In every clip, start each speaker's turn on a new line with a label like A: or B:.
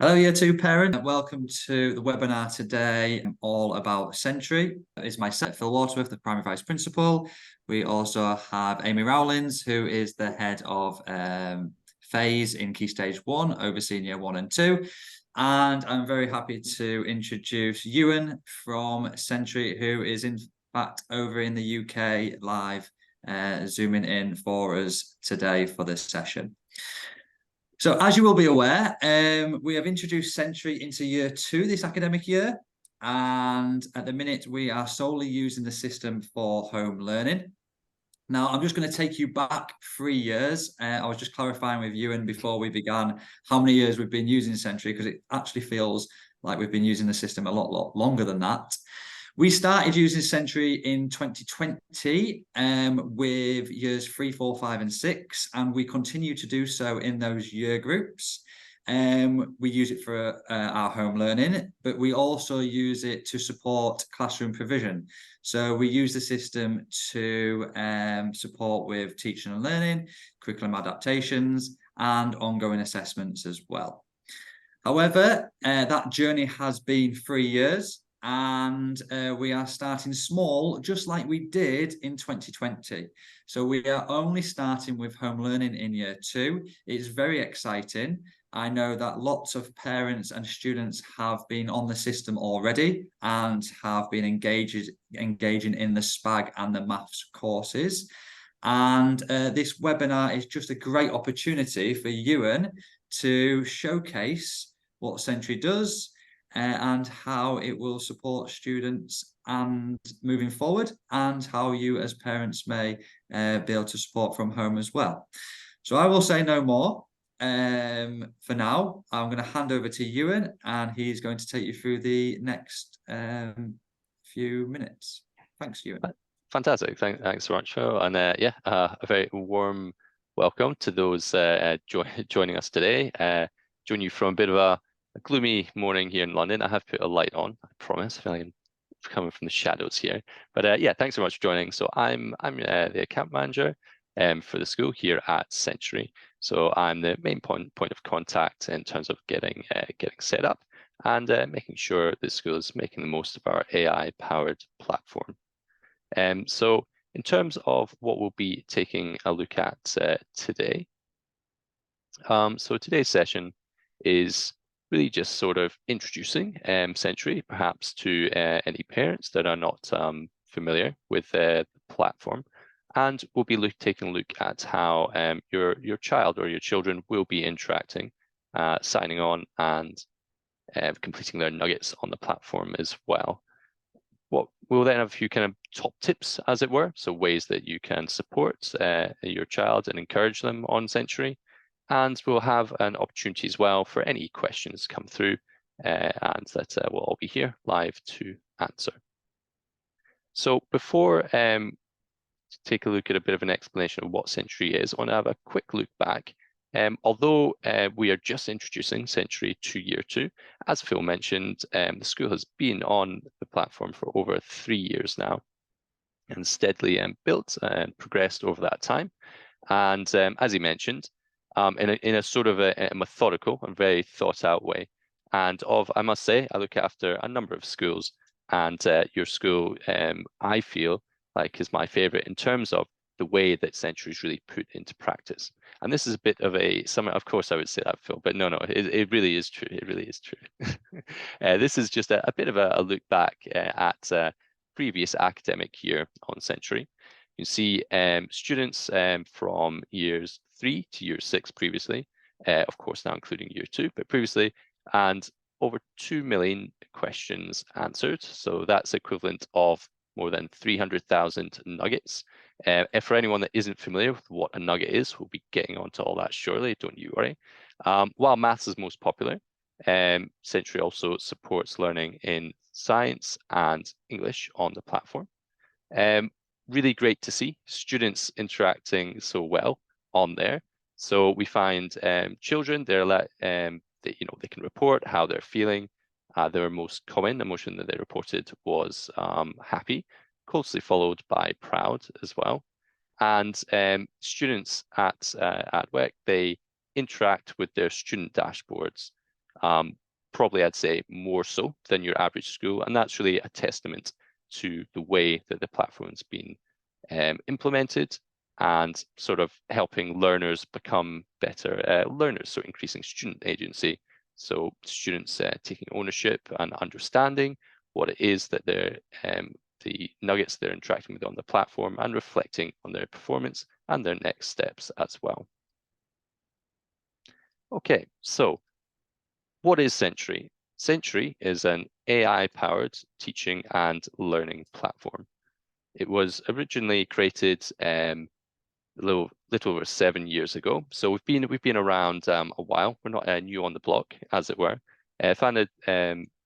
A: Hello, Year 2 parent. Welcome to the webinar today, all about Sentry. It's myself, Phil Waterworth, the Primary Vice Principal. We also have Amy Rowlands, who is the head of phase in Key Stage 1, overseeing Year 1 and 2. And I'm very happy to introduce Ewan from Sentry, who is in fact over in the UK live, zooming in for us today for this session. So as you will be aware, we have introduced Sentry into Year 2 this academic year. And at the minute, we are solely using the system for home learning. Now, I'm just going to take you back 3 years. I was just clarifying with Ewan before we began how many years we've been using Sentry, because it actually feels like we've been using the system a lot longer than that. We started using Sentry in 2020 with years 3, 4, 5, and 6, and we continue to do so in those year groups. We use it for our home learning, but we also use it to support classroom provision. So we use the system to support with teaching and learning, curriculum adaptations, and ongoing assessments as well. However, that journey has been 3 years. And we are starting small, just like we did in 2020. So we are only starting with home learning in Year 2. It's very exciting. I know that lots of parents and students have been on the system already and have been engaging in the SPAG and the maths courses. And this webinar is just a great opportunity for Ewan to showcase what Sentry does, and how it will support students and moving forward, and how you as parents may be able to support from home as well. So I will say no more. For now, I'm going to hand over to Ewan, and he's going to take you through the next few minutes. Thanks, Ewan.
B: Fantastic. Thanks so much, Phil. And a very warm welcome to those joining us today. Join you from a bit of a gloomy morning here in London. I have put a light on, I promise. I feel like I'm coming from the shadows here. But yeah, thanks so much for joining. So I'm the account manager for the school here at Sentry. So I'm the main point of contact in terms of getting set up and making sure the school is making the most of our AI-powered platform. So in terms of what we'll be taking a look at today, so today's session is really just sort of introducing Sentry, perhaps to any parents that are not familiar with the platform. And we'll be taking a look at how your child or your children will be interacting, signing on and completing their nuggets on the platform as well. We'll then have a few kind of top tips, as it were, so ways that you can support your child and encourage them on Sentry. And we'll have an opportunity as well for any questions come through, and that we'll all be here live to answer. So before take a look at a bit of an explanation of what Sentry is, I want to have a quick look back. Although we are just introducing Sentry to Year 2, as Phil mentioned, the school has been on the platform for over 3 years now and steadily built and progressed over that time. And as he mentioned, in a sort of a methodical and very thought out way. And I must say, I look after a number of schools, and your school, I feel like, is my favorite in terms of the way that Sentry is really put into practice. And this is a bit of of course I would say that, Phil, but no, it really is true. It really is true. This is just a bit of a look back at previous academic year on Sentry. You can see students from years 3 to year 6 previously, of course now including year 2, but previously, and over 2 million questions answered. So that's equivalent of more than 300,000 nuggets. For anyone that isn't familiar with what a nugget is, we'll be getting onto all that shortly, don't you worry. While maths is most popular, Sentry also supports learning in science and English on the platform. Really great to see students interacting so well on there. So we find children, they can report how they're feeling. Their most common emotion that they reported was happy, closely followed by proud as well. And students at WEC, they interact with their student dashboards probably I'd say more so than your average school, and that's really a testament to the way that the platform's been implemented and sort of helping learners become better learners, so increasing student agency. So students taking ownership and understanding what it is that they're the nuggets they're interacting with on the platform and reflecting on their performance and their next steps as well. Okay, so what is Sentry? Sentry is an AI-powered teaching and learning platform. It was originally created a little over 7 years ago, so we've been around a while. We're not new on the block, as it were. Founded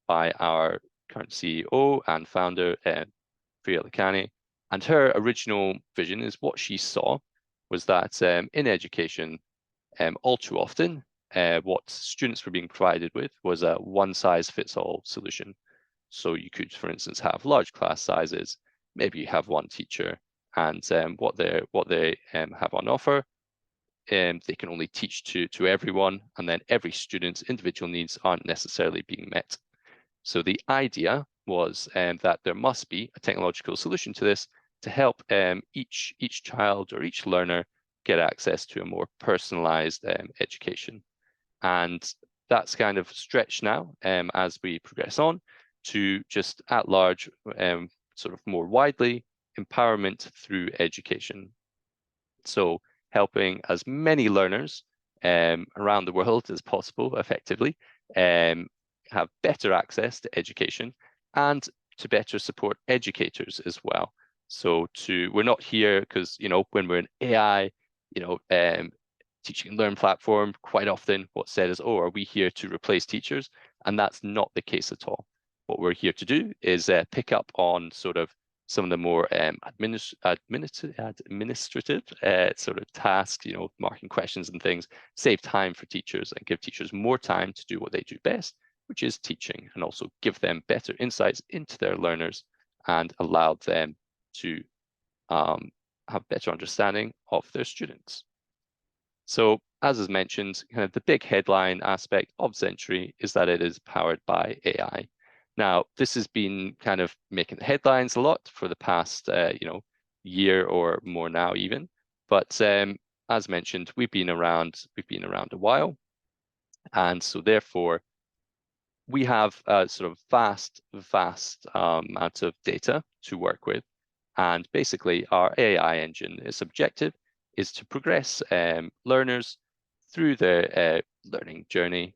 B: by our current CEO and founder, Priya Lakhani, and her original vision is what she saw was that in education, all too often, what students were being provided with was a one-size-fits-all solution. So you could, for instance, have large class sizes. Maybe you have one teacher, and what they have on offer, they can only teach to everyone, and then every student's individual needs aren't necessarily being met. So the idea was that there must be a technological solution to this to help each child or each learner get access to a more personalized education. And that's kind of stretched now as we progress on to just at large, sort of more widely, empowerment through education. So helping as many learners around the world as possible effectively have better access to education and to better support educators as well. So we're not here because, you know, when we're an AI, you know, teaching and learn platform, quite often what's said is, oh, are we here to replace teachers? And that's not the case at all. What we're here to do is pick up on sort of some of the more administrative sort of tasks, you know, marking questions and things, save time for teachers and give teachers more time to do what they do best, which is teaching, and also give them better insights into their learners and allow them to have better understanding of their students. So as is mentioned, kind of the big headline aspect of Sentry is that it is powered by AI. Now, this has been kind of making the headlines a lot for the past, you know, year or more now even. But as mentioned, we've been around a while, and so therefore we have a sort of vast amount of data to work with, and basically our AI engine, its objective is to progress learners through their learning journey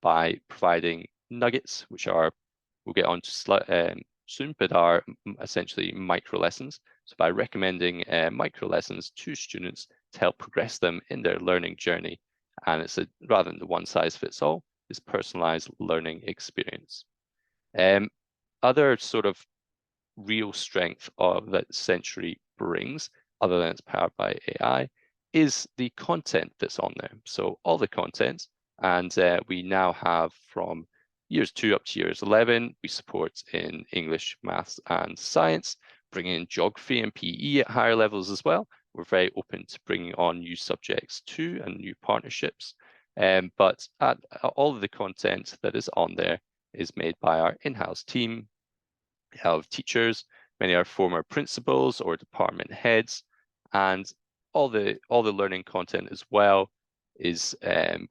B: by providing nuggets, which are, we'll get on to soon, but are essentially micro lessons. So by recommending micro lessons to students to help progress them in their learning journey, and it's rather than the one size fits all, this personalized learning experience. Other sort of real strength that Sentry brings, other than it's powered by AI, is the content that's on there. So all the content, and we now have from years 2 up to years 11, we support in English, maths, and science, bringing in geography and PE at higher levels as well. We're very open to bringing on new subjects too and new partnerships. But all of the content that is on there is made by our in-house team of teachers. Many are former principals or department heads, and all the learning content as well is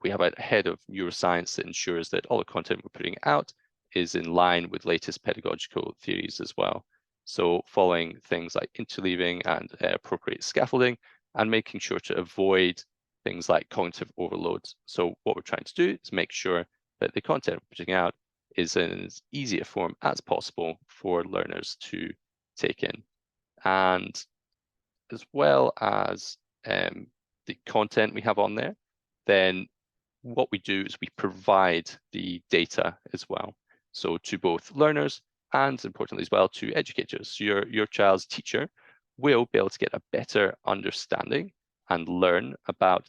B: we have a head of neuroscience that ensures that all the content we're putting out is in line with latest pedagogical theories as well. So following things like interleaving and appropriate scaffolding, and making sure to avoid things like cognitive overload. So what we're trying to do is make sure that the content we're putting out is in as easy a form as possible for learners to take in. And as well as the content we have on there, then what we do is we provide the data as well. So to both learners and importantly as well to educators. So your child's teacher will be able to get a better understanding and learn about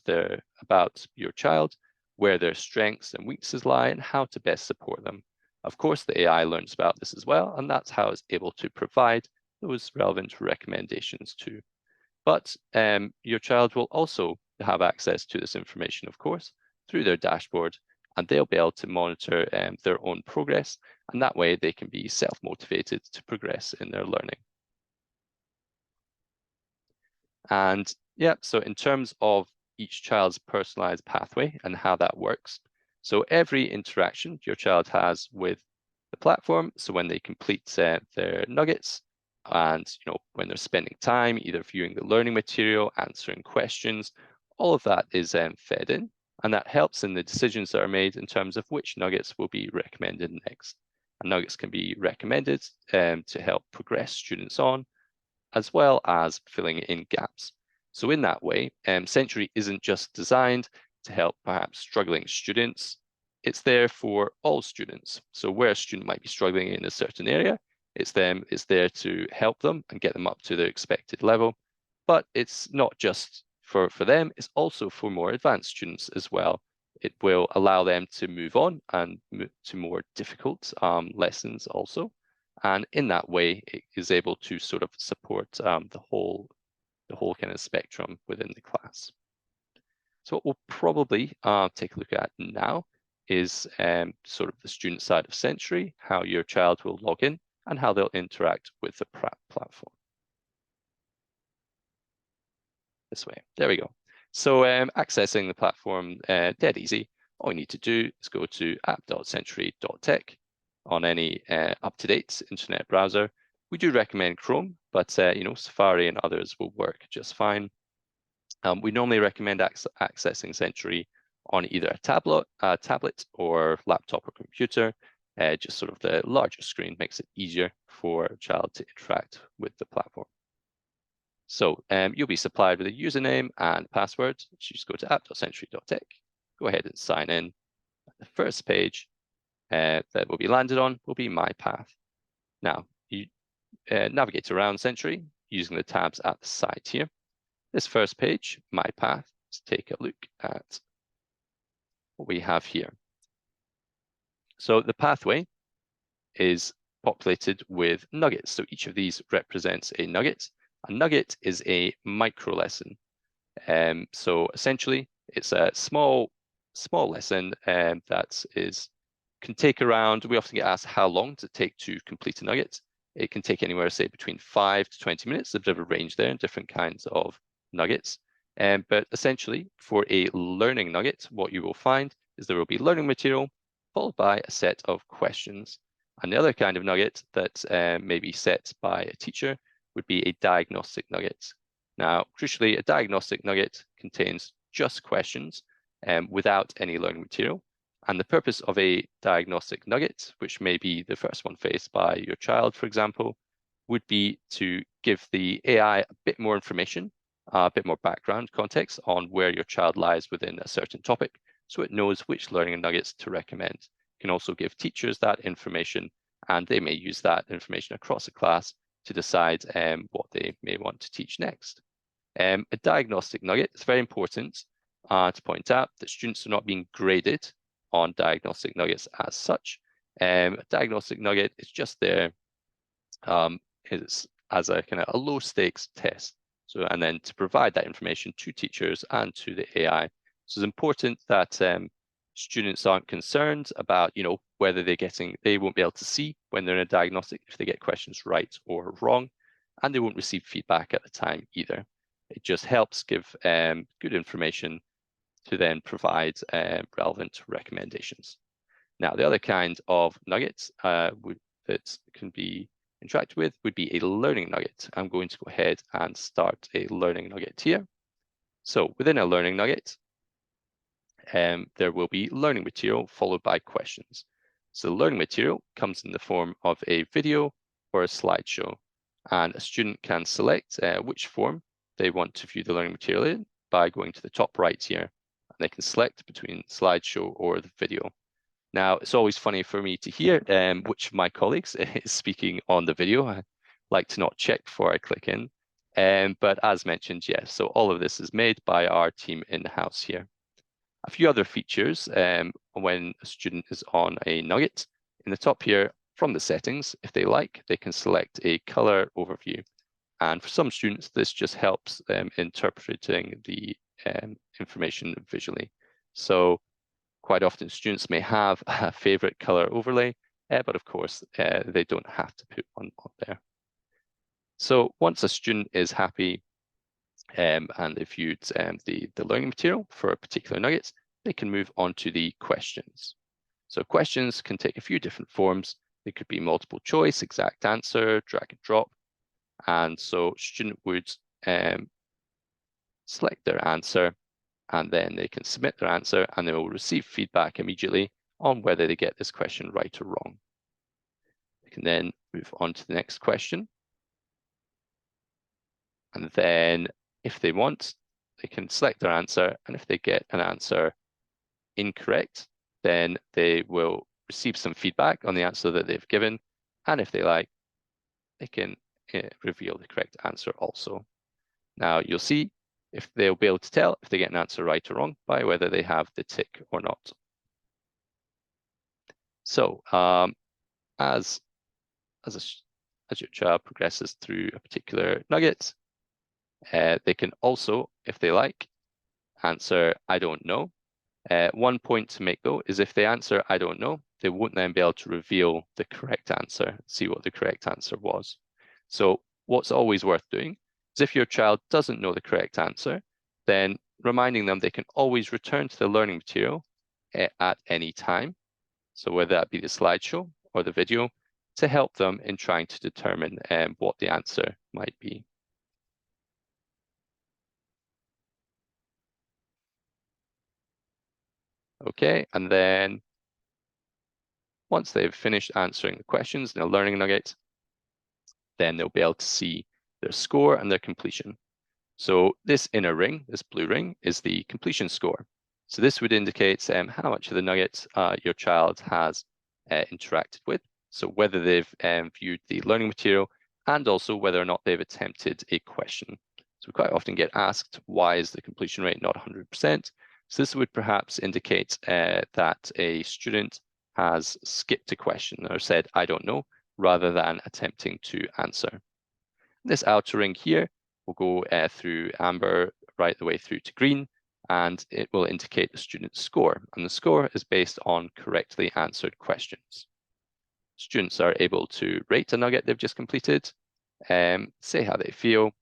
B: your child, where their strengths and weaknesses lie, and how to best support them. Of course, the AI learns about this as well, and that's how it's able to provide those relevant recommendations too. But your child will also have access to this information, of course, through their dashboard, and they'll be able to monitor their own progress, and that way they can be self-motivated to progress in their learning. And yeah, so in terms of each child's personalized pathway and how that works, so every interaction your child has with the platform, so when they complete their nuggets, and when they're spending time either viewing the learning material, answering questions, all of that is fed in, and that helps in the decisions that are made in terms of which nuggets will be recommended next. And nuggets can be recommended to help progress students on, as well as filling in gaps. So in that way, Century isn't just designed to help perhaps struggling students, it's there for all students. So where a student might be struggling in a certain area, it's there to help them and get them up to their expected level. But it's not just for them, it's also for more advanced students as well. It will allow them to move on and move to more difficult lessons also. And in that way, it is able to sort of support the whole kind of spectrum within the class. So what we'll probably take a look at now is sort of the student side of Century, how your child will log in and how they'll interact with the platform. This way, there we go. So accessing the platform, dead easy. All you need to do is go to app.century.tech on any up-to-date internet browser. We do recommend Chrome, but Safari and others will work just fine. We normally recommend accessing Century on either a tablet or laptop or computer. Just sort of the larger screen makes it easier for a child to interact with the platform. So you'll be supplied with a username and password. So you just go to app.century.tech, go ahead and sign in. The first page that will be landed on will be My Path. Now, you navigate around Century using the tabs at the side here. This first page, My Path, let's take a look at what we have here. So the pathway is populated with nuggets. So each of these represents a nugget. A nugget is a micro lesson. So essentially, it's a small lesson that can take around, we often get asked how long does it take to complete a nugget. It can take anywhere, say, between 5 to 20 minutes. There's a bit of a range there in different kinds of nuggets. But essentially, for a learning nugget, what you will find is there will be learning material followed by a set of questions. And the other kind of nugget that may be set by a teacher would be a diagnostic nugget. Now, crucially, a diagnostic nugget contains just questions without any learning material. And the purpose of a diagnostic nugget, which may be the first one faced by your child, for example, would be to give the AI a bit more information, a bit more background context on where your child lies within a certain topic, so it knows which learning nuggets to recommend. It can also give teachers that information, and they may use that information across a class to decide what they may want to teach next. A diagnostic nugget is very important to point out that students are not being graded on diagnostic nuggets as such. A diagnostic nugget is just there as a kind of a low stakes test. So, and then to provide that information to teachers and to the AI. So it's important that students aren't concerned about, whether they won't be able to see when they're in a diagnostic if they get questions right or wrong, and they won't receive feedback at the time either. It just helps give good information to then provide relevant recommendations. Now, the other kind of nuggets that can be interacted with would be a learning nugget. I'm going to go ahead and start a learning nugget here. So within a learning nugget, there will be learning material followed by questions. So the learning material comes in the form of a video or a slideshow, and a student can select which form they want to view the learning material in by going to the top right here, and they can select between slideshow or the video. Now, it's always funny for me to hear which of my colleagues is speaking on the video. I like to not check before I click in. But as mentioned, yes, so all of this is made by our team in-house here. A few other features when a student is on a nugget. In the top here, from the settings, if they like, they can select a color overview. And for some students, this just helps them interpreting the information visually. So Quite often students may have a favorite color overlay, but of course they don't have to put one on there. So once a student is happy and they've viewed the learning material for a particular nugget, they can move on to the questions. So questions can take a few different forms. They could be multiple choice, exact answer, drag and drop. And so student would select their answer, and then they can submit their answer, and they will receive feedback immediately on whether they get this question right or wrong. They can then move on to the next question. And then if they want, they can select their answer, and if they get an answer incorrect, then they will receive some feedback on the answer that they've given, and if they like, they can reveal the correct answer also. Now you'll see if they'll be able to tell if they get an answer right or wrong by whether they have the tick or not. So as your child progresses through a particular nugget, they can also, if they like, answer I don't know. One point to make though is if they answer I don't know, they won't then be able to reveal the correct answer, see what the correct answer was. So what's always worth doing is if your child doesn't know the correct answer, then reminding them they can always return to the learning material at any time. So whether that be the slideshow or the video, to help them in trying to determine what the answer might be. Okay, and then once they've finished answering the questions in a learning nugget, then they'll be able to see their score and their completion. So this inner ring, this blue ring, is the completion score. So this would indicate how much of the nugget your child has interacted with. So whether they've viewed the learning material and also whether or not they've attempted a question. So we quite often get asked, why is the completion rate not 100%? So this would perhaps indicate that a student has skipped a question or said, I don't know, rather than attempting to answer. This outer ring here will go through amber right the way through to green, and it will indicate the student's score. And the score is based on correctly answered questions. Students are able to rate a nugget they've just completed, say how they feel,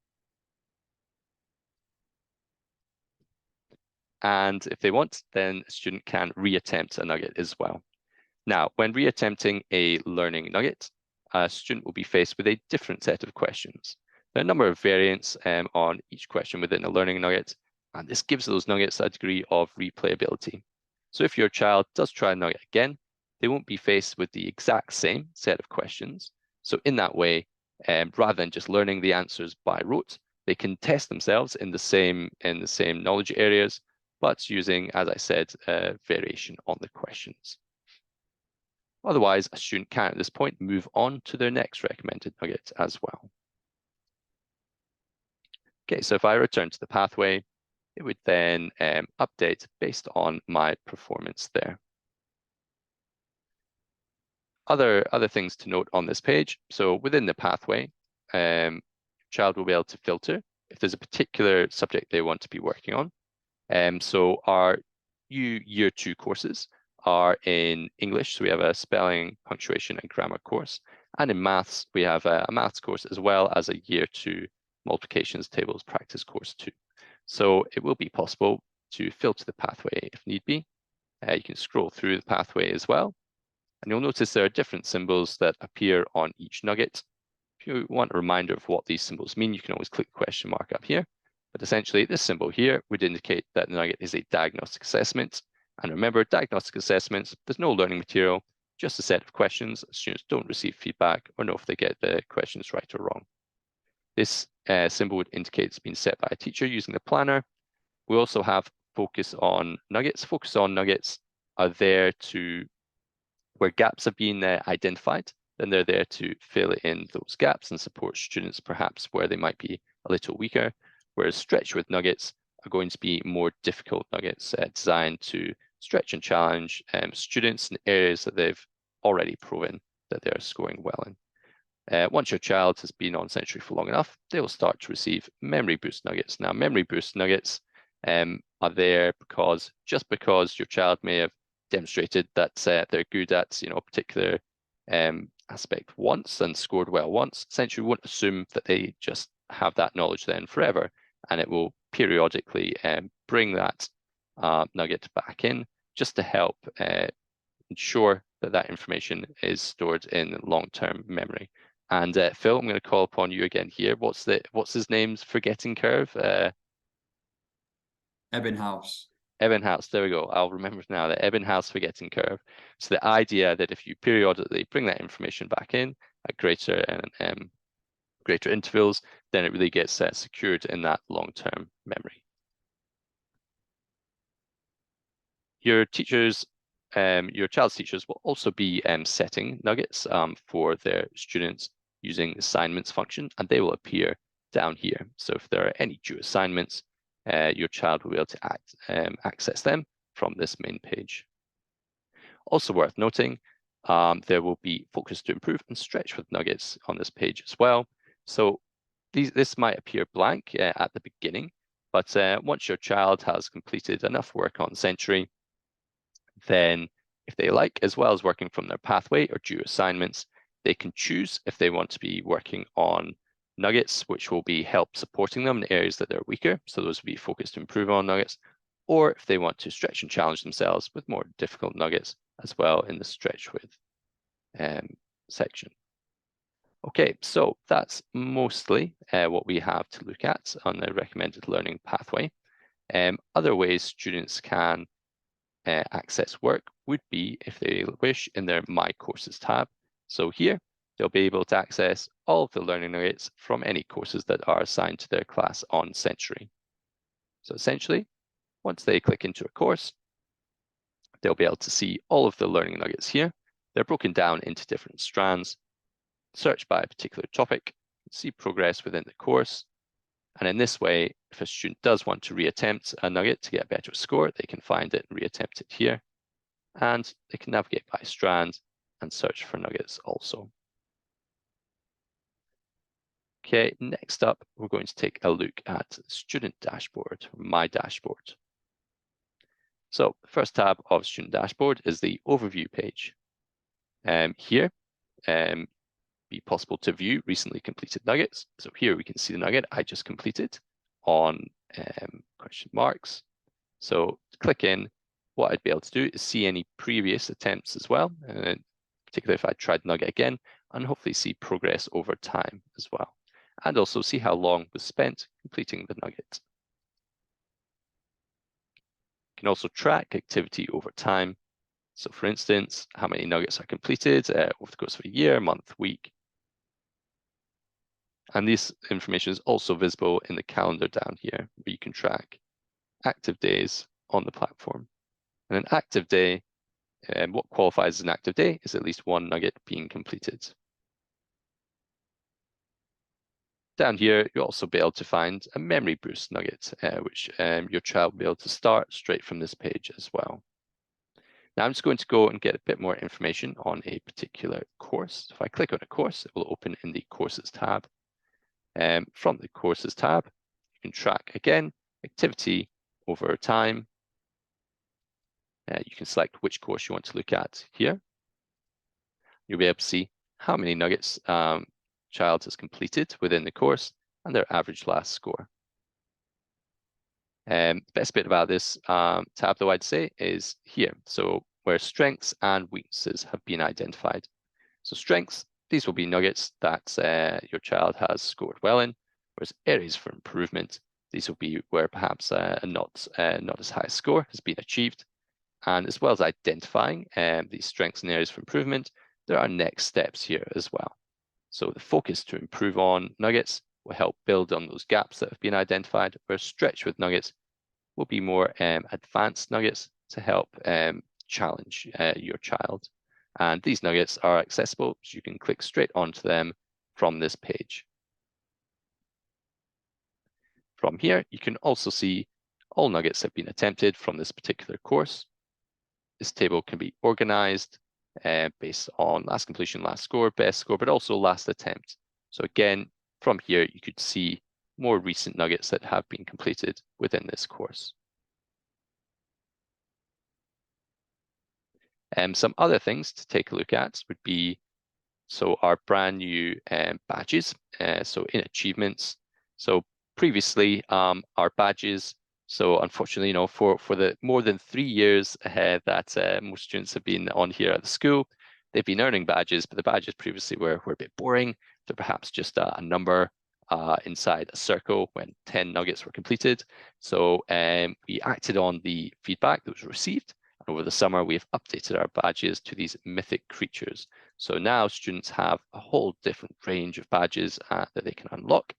B: and if they want, then a student can reattempt a nugget as well. Now, when reattempting a learning nugget, a student will be faced with a different set of questions. There are a number of variants on each question within a learning nugget, and this gives those nuggets a degree of replayability. So if your child does try a nugget again, they won't be faced with the exact same set of questions. So in that way, rather than just learning the answers by rote, they can test themselves in the same knowledge areas, but using, as I said, variation on the questions. Otherwise, a student can at this point move on to their next recommended nugget as well. Okay, so if I return to the pathway, it would then update based on my performance there. Other things to note on this page. So within the pathway, child will be able to filter if there's a particular subject they want to be working on. So our Year 2 courses are in English. So we have a spelling, punctuation, and grammar course. And in maths, we have a maths course as well as a Year 2 multiplications tables practice course too. So it will be possible to filter the pathway if need be. You can scroll through the pathway as well. And you'll notice there are different symbols that appear on each nugget. If you want a reminder of what these symbols mean, you can always click the question mark up here. But essentially, this symbol here would indicate that the nugget is a diagnostic assessment. And remember, diagnostic assessments, there's no learning material, just a set of questions. Students don't receive feedback or know if they get the questions right or wrong. This symbol would indicate it's been set by a teacher using the planner. We also have focus on nuggets. Focus on nuggets are there to, where gaps have been identified, then they're there to fill in those gaps and support students perhaps where they might be a little weaker, whereas stretch with nuggets are going to be more difficult nuggets designed to stretch and challenge students in areas that they've already proven that they're scoring well in. Once your child has been on Sentry for long enough, they will start to receive memory boost nuggets. Now, memory boost nuggets are there because just because your child may have demonstrated that they're good at, a particular aspect once and scored well once, essentially we won't assume that they just have that knowledge then forever, and it will periodically bring that nugget back in just to help ensure that that information is stored in long-term memory. And Phil, I'm going to call upon you again here. What's his name's forgetting curve?
A: Ebbinghaus.
B: Ebbinghaus, there we go. I'll remember now, the Ebbinghaus forgetting curve. So the idea that if you periodically bring that information back in at greater intervals, then it really gets secured in that long-term memory. Your child's teachers will also be setting nuggets for their students using the assignments function, and they will appear down here. So if there are any due assignments, your child will be able to access them from this main page. Also worth noting, there will be focus to improve and stretch with nuggets on this page as well. So this might appear blank at the beginning, but once your child has completed enough work on Sentry, then if they like, as well as working from their pathway or due assignments, they can choose if they want to be working on nuggets, which will be help supporting them in areas that they're weaker. So those will be focused to improve on nuggets, or if they want to stretch and challenge themselves with more difficult nuggets as well in the stretch with section. Okay, so that's mostly what we have to look at on the recommended learning pathway. Other ways students can access work would be, if they wish, in their My Courses tab. So here, they'll be able to access all of the learning nuggets from any courses that are assigned to their class on Sentry. So essentially, once they click into a course, they'll be able to see all of the learning nuggets here. They're broken down into different strands, search by a particular topic, see progress within the course. And in this way, if a student does want to reattempt a nugget to get a better score, they can find it and reattempt it here. And they can navigate by strand and search for nuggets also. Okay, next up, we're going to take a look at Student Dashboard, My Dashboard. So the first tab of Student Dashboard is the Overview page. Here, be possible to view recently completed nuggets. So here we can see the nugget I just completed on question marks. So to click in, what I'd be able to do is see any previous attempts as well, particularly if I tried nugget again, and hopefully see progress over time as well. And also see how long was spent completing the nugget. You can also track activity over time. So for instance, how many nuggets are completed over the course of a year, month, week. And this information is also visible in the calendar down here, where you can track active days on the platform. And an active day, what qualifies as an active day is at least one nugget being completed. Down here, you'll also be able to find a memory boost nugget, which your child will be able to start straight from this page as well. Now I'm just going to go and get a bit more information on a particular course. If I click on a course, it will open in the Courses tab. From the Courses tab, you can track, again, activity over time. You can select which course you want to look at here. You'll be able to see how many nuggets child has completed within the course and their average last score. The best bit about this tab, though, I'd say, is here. So where strengths and weaknesses have been identified. So strengths, these will be nuggets that your child has scored well in, whereas areas for improvement, these will be where perhaps not as high a score has been achieved. And as well as identifying these strengths and areas for improvement, there are next steps here as well. So the focus to improve on nuggets will help build on those gaps that have been identified, where stretch with nuggets will be more advanced nuggets to help challenge your child. And these nuggets are accessible, so you can click straight onto them from this page. From here, you can also see all nuggets that have been attempted from this particular course. This table can be organized based on last completion, last score, best score, but also last attempt. So again, from here, you could see more recent nuggets that have been completed within this course. Some other things to take a look at would be our brand new badges. So in achievements, so previously our badges. So unfortunately, for the more than 3 years that most students have been on here at the school, they've been earning badges, but the badges previously were a bit boring. They're perhaps just a number inside a circle when 10 nuggets were completed. So we acted on the feedback that was received. And over the summer, we've updated our badges to these mythic creatures. So now students have a whole different range of badges that they can unlock.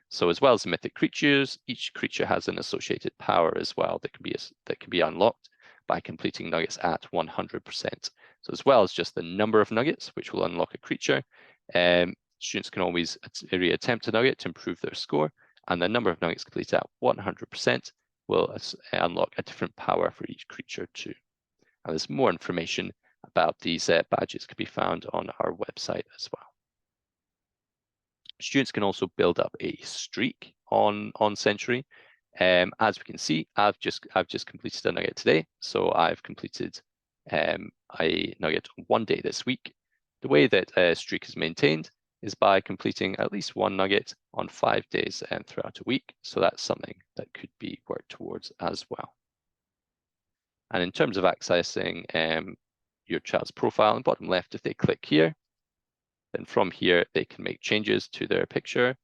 B: So as well as the mythic creatures, each creature has an associated power as well that can be unlocked by completing nuggets at 100%. So as well as just the number of nuggets, which will unlock a creature, students can always attempt a nugget to improve their score, and the number of nuggets completed at 100% will unlock a different power for each creature too. And there's more information about these badges can be found on our website as well. Students can also build up a streak on Century. As we can see, I've just completed a nugget today. So I've completed a nugget one day this week. The way that a streak is maintained is by completing at least one nugget on 5 days and throughout a week. So that's something that could be worked towards as well. And in terms of accessing your child's profile, on the bottom left, if they click here, then from here, they can make changes to their picture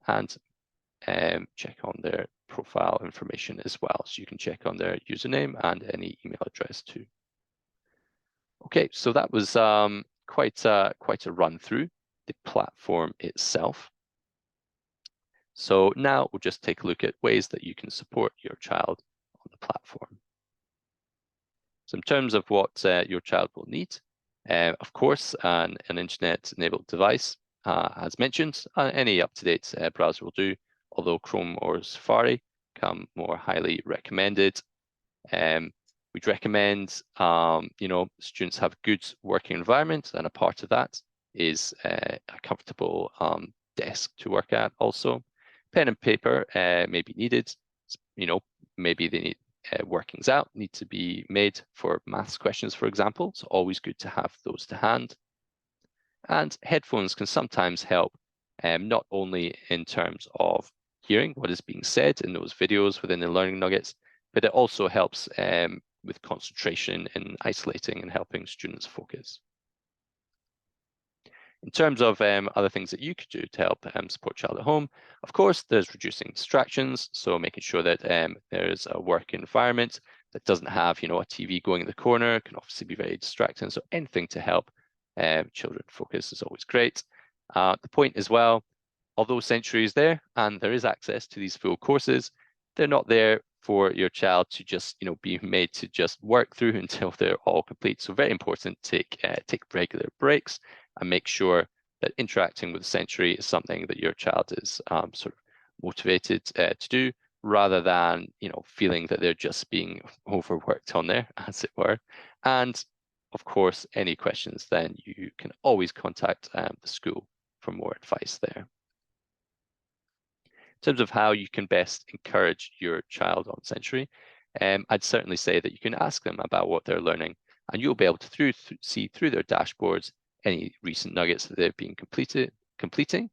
B: and check on their profile information as well. So you can check on their username and any email address too. Okay, so that was quite a run through the platform itself. So now we'll just take a look at ways that you can support your child on the platform. So in terms of what your child will need, of course, an internet-enabled device, as mentioned, any up-to-date browser will do, although Chrome or Safari come more highly recommended. We'd recommend, students have a good working environment, and a part of that is a comfortable desk to work at also. Pen and paper may be needed. Maybe they need workings out need to be made for maths questions, for example. So always good to have those to hand. And headphones can sometimes help, not only in terms of hearing what is being said in those videos within the learning nuggets, but it also helps with concentration in isolating and helping students focus. In terms of other things that you could do to help support child at home, of course, there's reducing distractions. So making sure that there's a work environment that doesn't have, a TV going in the corner can obviously be very distracting. So anything to help children focus is always great. The point as well, although Century is there and there is access to these full courses, they're not there for your child to just, be made to just work through until they're all complete. So very important to take regular breaks and make sure that interacting with Century is something that your child is sort of motivated to do, rather than feeling that they're just being overworked on there, as it were. And of course, any questions, then you can always contact the school for more advice there. In terms of how you can best encourage your child on Century, I'd certainly say that you can ask them about what they're learning, and you'll be able to see through their dashboards any recent nuggets that they've been completing,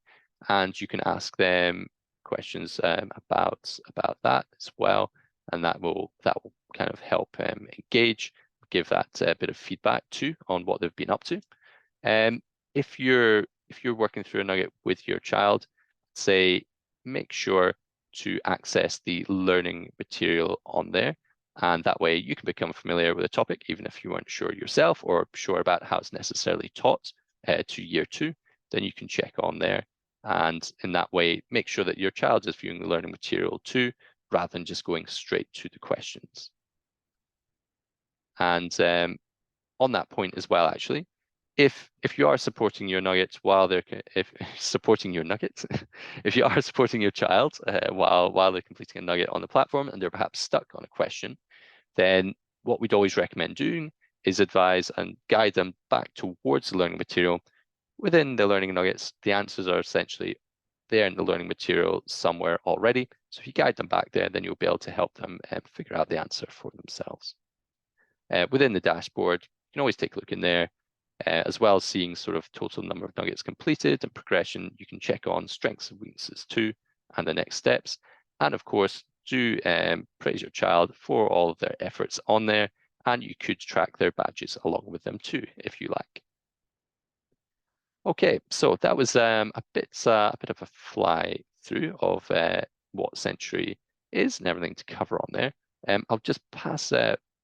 B: and you can ask them questions about that as well, and that will kind of help engage, give that bit of feedback too on what they've been up to. If you're working through a nugget with your child, say make sure to access the learning material on there. And that way you can become familiar with the topic, even if you weren't sure yourself or sure about how it's necessarily taught to year 2, then you can check on there. And in that way, make sure that your child is viewing the learning material too, rather than just going straight to the questions. And on that point as well, actually, if you are supporting your nuggets while they're if you are supporting your child while they're completing a nugget on the platform and they're perhaps stuck on a question, then what we'd always recommend doing is advise and guide them back towards the learning material. Within the learning nuggets, the answers are essentially there in the learning material somewhere already. So if you guide them back there, then you'll be able to help them figure out the answer for themselves. Within the dashboard, can always take a look in there, as well as seeing sort of total number of nuggets completed and progression. You can check on strengths and weaknesses too, and the next steps. And of course, do praise your child for all of their efforts on there, and you could track their badges along with them too, if you like. Okay, so that was a bit of a fly through of what Century is and everything to cover on there. I'll just pass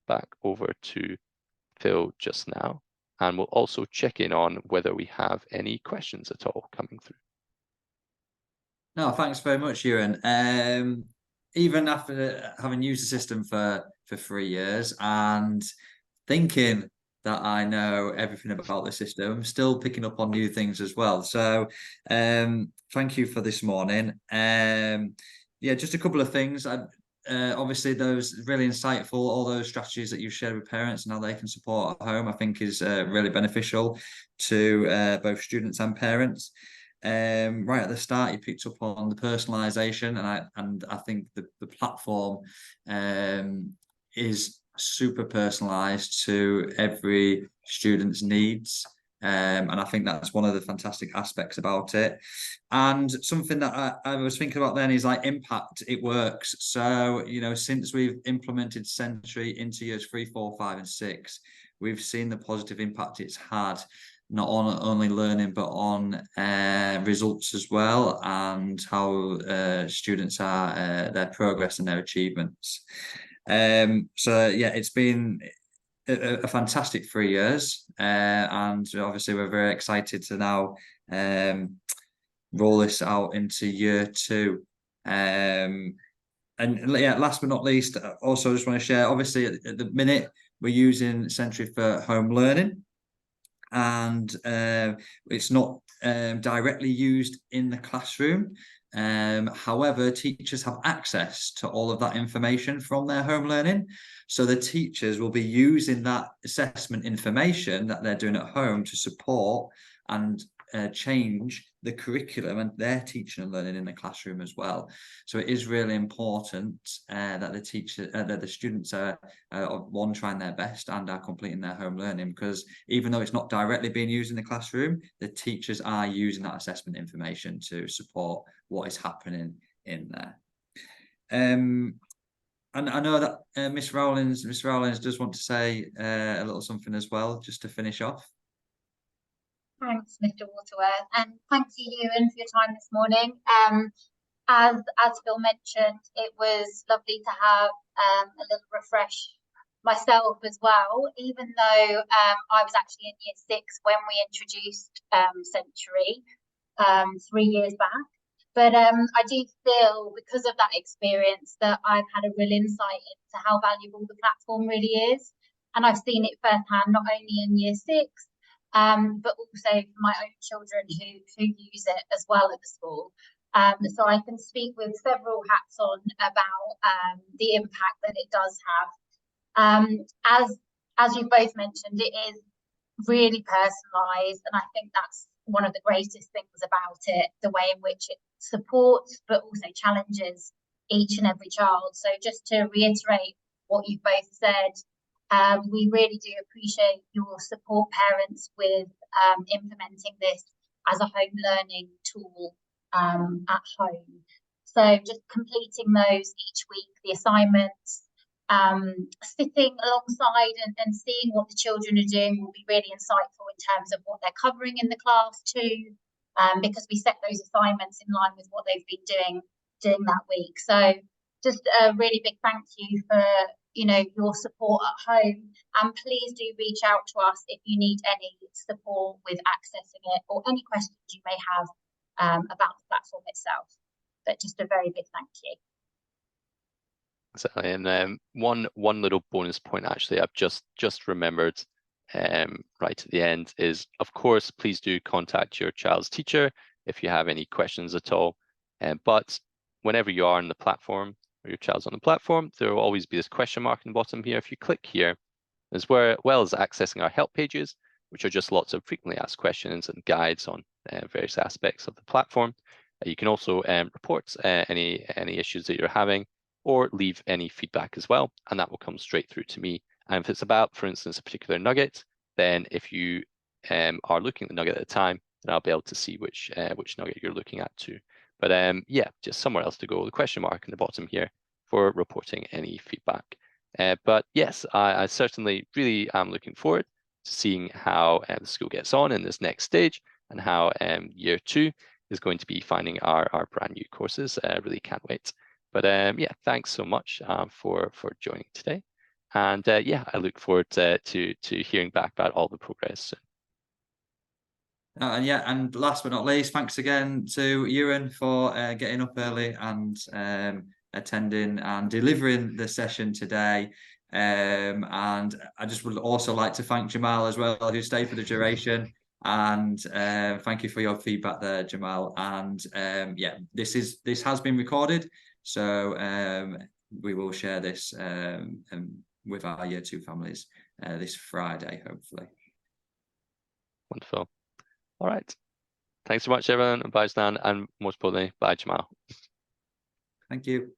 B: back over to Phil just now, and we'll also check in on whether we have any questions at all coming through.
A: No, thanks very much, Ewan. Even after having used the system for 3 years and thinking that I know everything about the system, I'm still picking up on new things as well. So thank you for this morning. Yeah, just a couple of things. Obviously, those really insightful, all those strategies that you've shared with parents and how they can support at home, I think is really beneficial to both students and parents. Right at the start, you picked up on the personalization, and I think the platform is super personalized to every student's needs. And I think that's one of the fantastic aspects about it. And something that I was thinking about then is like impact. It works. So, you know, since we've implemented Century into years 3, 4, 5, and 6, we've seen the positive impact it's had, not on only learning, but on results as well, and how students are, their progress and their achievements. So yeah, it's been a fantastic 3 years, and obviously we're very excited to now roll this out into year 2. And yeah, last but not least, also I just want to share, obviously at the minute we're using Century for home learning, and it's not directly used in the classroom. However, teachers have access to all of that information from their home learning. So the teachers will be using that assessment information that they're doing at home to support and change the curriculum and their teaching and learning in the classroom as well. So it is really important that the students are one, trying their best and are completing their home learning, because even though it's not directly being used in the classroom, the teachers are using that assessment information to support what is happening in there. And I know that Miss Rowlands does want to say a little something as well, just to finish off.
C: Thanks, Mr. Waterworth, and thanks to you, Ewan, for your time this morning. As Phil mentioned, it was lovely to have a little refresh myself as well, even though I was actually in year 6 when we introduced Century 3 years back. But I do feel, because of that experience, that I've had a real insight into how valuable the platform really is. And I've seen it firsthand, not only in year 6, but also for my own children who use it as well at the school. So I can speak with several hats on about the impact that it does have. As you both mentioned, it is really personalised, and I think that's one of the greatest things about it, the way in which it supports but also challenges each and every child. So just to reiterate what you've both said, we really do appreciate your support, parents, with implementing this as a home learning tool at home. So just completing those each week, the assignments, sitting alongside and seeing what the children are doing will be really insightful in terms of what they're covering in the class too, because we set those assignments in line with what they've been doing that week. So just a really big thank you for your support at home, and please do reach out to us if you need any support with accessing it or any questions you may have about the platform itself. But just a very big thank you.
B: Exactly. And one little bonus point, actually, I've just remembered right at the end is, of course, please do contact your child's teacher if you have any questions at all. But whenever you are on the platform, or your child's on the platform, there will always be this question mark in the bottom here. If you click here, as well as accessing our help pages, which are just lots of frequently asked questions and guides on various aspects of the platform. You can also report any issues that you're having, or leave any feedback as well, and that will come straight through to me. And if it's about, for instance, a particular nugget, then if you are looking at the nugget at the time, then I'll be able to see which nugget you're looking at too. But yeah, just somewhere else to go. The question mark in the bottom here for reporting any feedback. But yes, I certainly really am looking forward to seeing how the school gets on in this next stage, and how year 2 is going to be finding our brand new courses. Really can't wait. But yeah, thanks so much for joining today. And yeah, I look forward to hearing back about all the progress soon.
A: And yeah, and last but not least, thanks again to Ewan for getting up early and attending and delivering the session today. And I just would also like to thank Jamal as well, who stayed for the duration. And thank you for your feedback there, Jamal. And yeah, this has been recorded, so we will share this with our year 2 families this Friday, hopefully.
B: Wonderful. All right. Thanks so much, everyone. Bye, Stan, and most importantly, bye, Jamal.
A: Thank you.